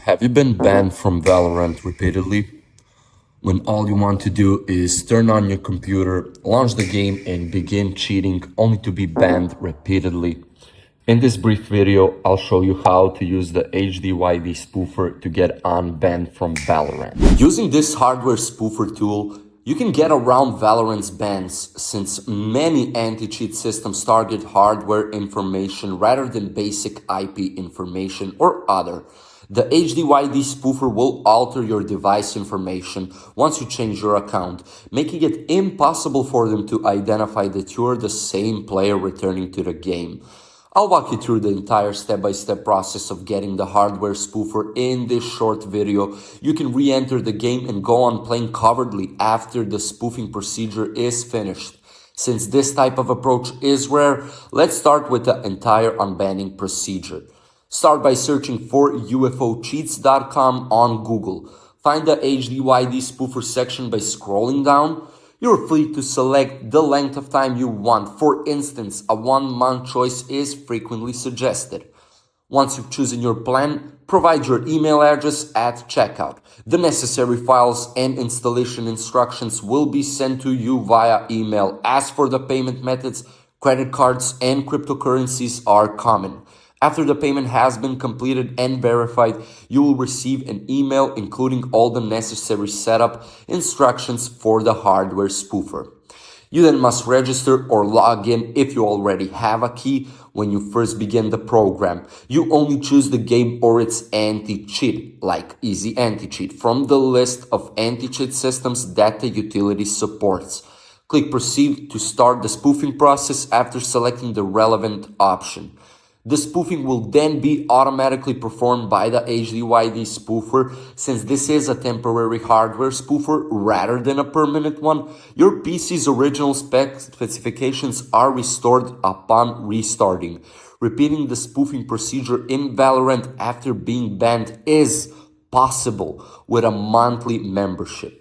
Have you been banned from Valorant repeatedly? When all you want to do is turn on your computer, launch the game, and begin cheating only to be banned repeatedly. In this brief video, I'll show you how to use the HWID Spoofer to get unbanned from Valorant. Using this hardware spoofer tool, you can get around Valorant's bans since many anti-cheat systems target hardware information rather than basic IP information or other. The HDYD spoofer will alter your device information once you change your account, making it impossible for them to identify that you're the same player returning to the game. I'll walk you through the entire step-by-step process of getting the hardware spoofer in this short video. You can re-enter the game and go on playing covertly after the spoofing procedure is finished. Since this type of approach is rare, let's start with the entire unbanning procedure. Start by searching for UfoCheats.com on Google. Find the HDYD spoofer section by scrolling down. You're free to select the length of time you want. For instance, a 1-month choice is frequently suggested. Once you've chosen your plan, provide your email address at checkout. The necessary files and installation instructions will be sent to you via email. As for the payment methods, credit cards and cryptocurrencies are common. After the payment has been completed and verified, you will receive an email including all the necessary setup instructions for the hardware spoofer. You then must register or log in if you already have a key when you first begin the program. You only choose the game or its anti-cheat, like Easy Anti-Cheat, from the list of anti-cheat systems that the utility supports. Click Proceed to start the spoofing process after selecting the relevant option. The spoofing will then be automatically performed by the HDYD spoofer. Since this is a temporary hardware spoofer rather than a permanent one, your PC's original specifications are restored upon restarting. Repeating the spoofing procedure in Valorant after being banned is possible with a monthly membership.